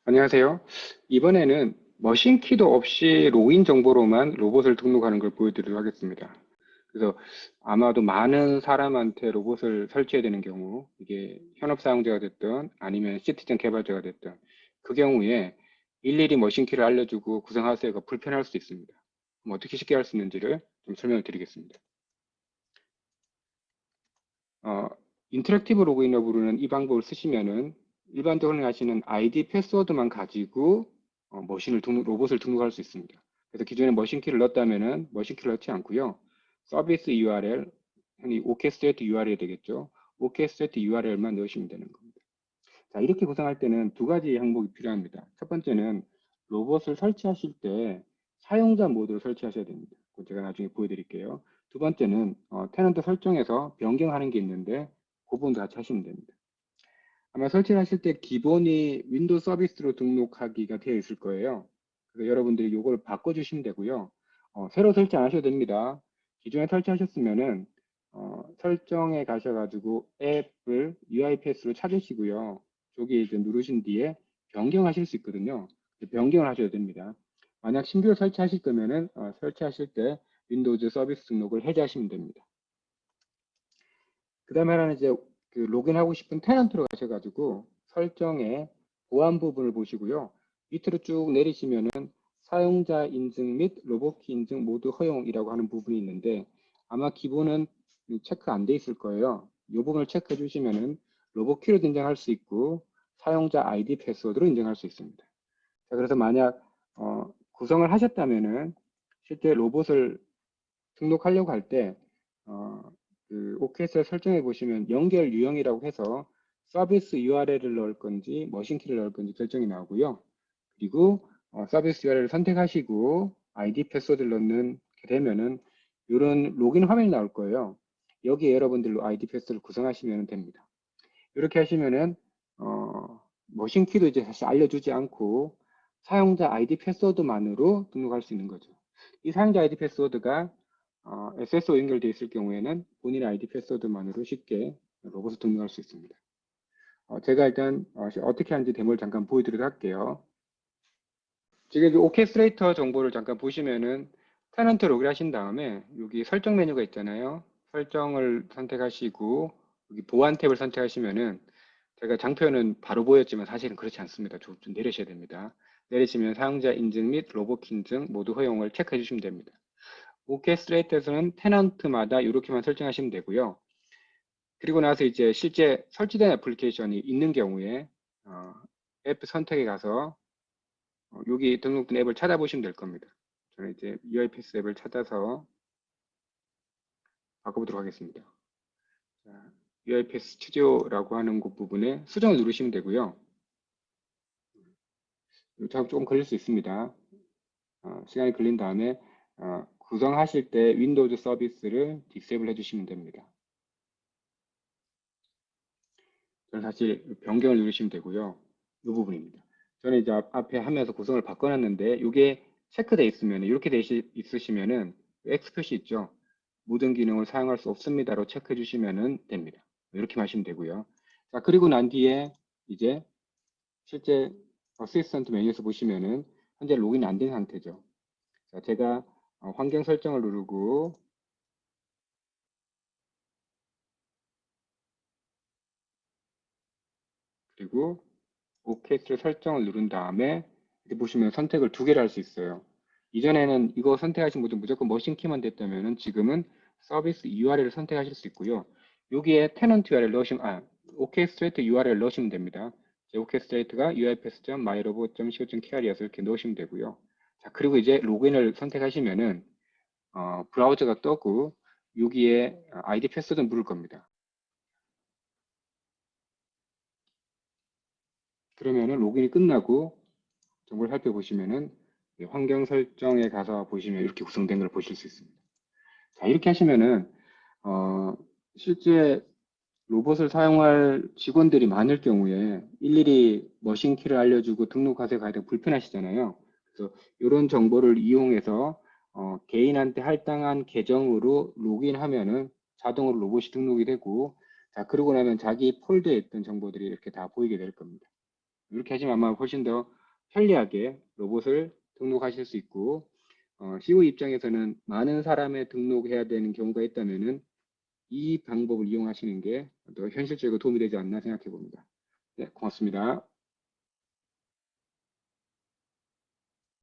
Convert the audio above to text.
안녕하세요. 이번에는 머신 키도 없이 로그인 정보로만 로봇을 등록하는 걸 보여드리도록 하겠습니다. 그래서 아마도 많은 사람한테 로봇을 설치해야 되는 경우, 이게 현업 사용자가 됐든 아니면 시티즌 개발자가 됐든 그 경우에 일일이 머신 키를 알려주고 구성하세요가 불편할 수 있습니다. 그럼 어떻게 쉽게 할 수 있는지를 좀 설명을 드리겠습니다. 어, 인터랙티브 로그인이라고 부르는 이 방법을 쓰시면은 일반적으로 하시는 아이디 패스워드만 가지고 로봇을 등록할 수 있습니다. 그래서 기존에 머신키를 넣었다면은 머신키를 넣지 않고요. 서비스 URL, 흔히 오케스트레이트 URL이 되겠죠. 오케스트레이트 URL만 넣으시면 되는 겁니다. 자, 이렇게 구성할 때는 두 가지 항목이 필요합니다. 첫 번째는 로봇을 설치하실 때 사용자 모드를 설치하셔야 됩니다. 그거 제가 나중에 보여드릴게요. 두 번째는 테넌트 설정에서 변경하는 게 있는데 그 부분도 같이 하시면 됩니다. 아마 설치를 하실 때 기본이 윈도우 서비스로 등록하기가 되어 있을 거예요. 그래서 여러분들이 이걸 바꿔주시면 되고요. 새로 설치 안 하셔도 됩니다. 기존에 설치하셨으면은 설정에 가셔가지고 앱을 UIPath로 찾으시고요. 저기 이제 누르신 뒤에 변경하실 수 있거든요. 변경을 하셔야 됩니다. 만약 신규로 설치하실 거면은 설치하실 때 윈도우즈 서비스 등록을 해제하시면 됩니다. 그 다음에 하나는 이제 그 로그인하고 싶은 테넌트로 가셔가지고 설정에 보안 부분을 보시고요. 밑으로 쭉 내리시면은 사용자 인증 및 로봇키 인증 모두 허용이라고 하는 부분이 있는데 아마 기본은 체크 안 돼 있을 거예요. 이 부분을 체크해 주시면은 로봇키로 인증할 수 있고 사용자 아이디 패스워드로 인증할 수 있습니다. 자, 그래서 만약 구성을 하셨다면은 실제 로봇을 등록하려고 할 때, 그 OKS를 설정해 보시면 연결 유형이라고 해서 서비스 URL을 넣을 건지 머신키를 넣을 건지 결정이 나오고요. 그리고 서비스 URL을 선택하시고 아이디 패스워드를 넣는 게 되면은 이런 로그인 화면이 나올 거예요. 여기에 여러분들로 아이디 패스워드를 구성하시면 됩니다. 이렇게 하시면은 머신키도 이제 사실 알려주지 않고 사용자 아이디 패스워드만으로 등록할 수 있는 거죠. 이 사용자 아이디 패스워드가 SSO 연결되어 있을 경우에는 본인의 아이디 패스워드만으로 쉽게 로봇을 등록할 수 있습니다. 제가 일단 어떻게 하는지 데모를 잠깐 보여드리도록 할게요. 지금 이 오케스트레이터 정보를 잠깐 보시면은 테넌트 로그인 하신 다음에 여기 설정 메뉴가 있잖아요. 설정을 선택하시고 여기 보안 탭을 선택하시면은 제가 장표는 바로 보였지만 사실은 그렇지 않습니다. 좀 내리셔야 됩니다. 내리시면 사용자 인증 및 로봇 인증 모두 허용을 체크해 주시면 됩니다. 오케스트레이트에서는 테넌트마다 이렇게만 설정하시면 되고요. 그리고 나서 이제 실제 설치된 애플리케이션이 있는 경우에 앱 선택에 가서 여기 등록된 앱을 찾아보시면 될 겁니다. 저는 이제 UiPath 앱을 찾아서 바꿔보도록 하겠습니다. 자, UiPath 스튜디오라고 하는 곳 부분에 수정을 누르시면 되고요. 작업 조금 걸릴 수 있습니다. 시간이 걸린 다음에 구성하실 때 윈도우즈 서비스를 디세이블 해주시면 됩니다. 저는 사실 변경을 누르시면 되고요. 이 부분입니다. 저는 이제 앞에 하면서 구성을 바꿔놨는데 이게 체크되어 있으면 이렇게 돼 있으시면은 X 표시 있죠. 모든 기능을 사용할 수 없습니다로 체크해 주시면 됩니다. 이렇게 하시면 되고요. 자, 그리고 난 뒤에 이제 실제 어시스턴트 메뉴에서 보시면은 현재 로그인 안 된 상태죠. 자, 제가 환경 설정을 누르고 그리고 오케스트라 설정을 누른 다음에 이렇게 보시면 선택을 두 개를 할 수 있어요. 이전에는 이거 선택하신 분들 무조건 머신키만 됐다면 지금은 서비스 URL을 선택하실 수 있고요. 여기에 테넌트 URL 넣으시면 오케스트레이트 URL 넣으시면 됩니다. 오케스트레이트가 uipath.myrobot.co.kr이어서 이렇게 넣으시면 되고요. 자, 그리고 이제 로그인을 선택하시면은 브라우저가 뜨고 여기에 아이디 패스워드 물을 겁니다. 그러면은 로그인이 끝나고 정보를 살펴보시면은 환경 설정에 가서 보시면 이렇게 구성된 걸 보실 수 있습니다. 자, 이렇게 하시면은 실제 로봇을 사용할 직원들이 많을 경우에 일일이 머신키를 알려주고 등록하세요 가야 되고 불편하시잖아요. 그래서 이런 정보를 이용해서 개인한테 할당한 계정으로 로그인하면은 자동으로 로봇이 등록이 되고 자, 그러고 나면 자기 폴더에 있던 정보들이 이렇게 다 보이게 될 겁니다. 이렇게 하시면 아마 훨씬 더 편리하게 로봇을 등록하실 수 있고 CEO 입장에서는 많은 사람의 등록해야 되는 경우가 있다면은 이 방법을 이용하시는 게 더 현실적으로 도움이 되지 않나 생각해 봅니다. 네, 고맙습니다.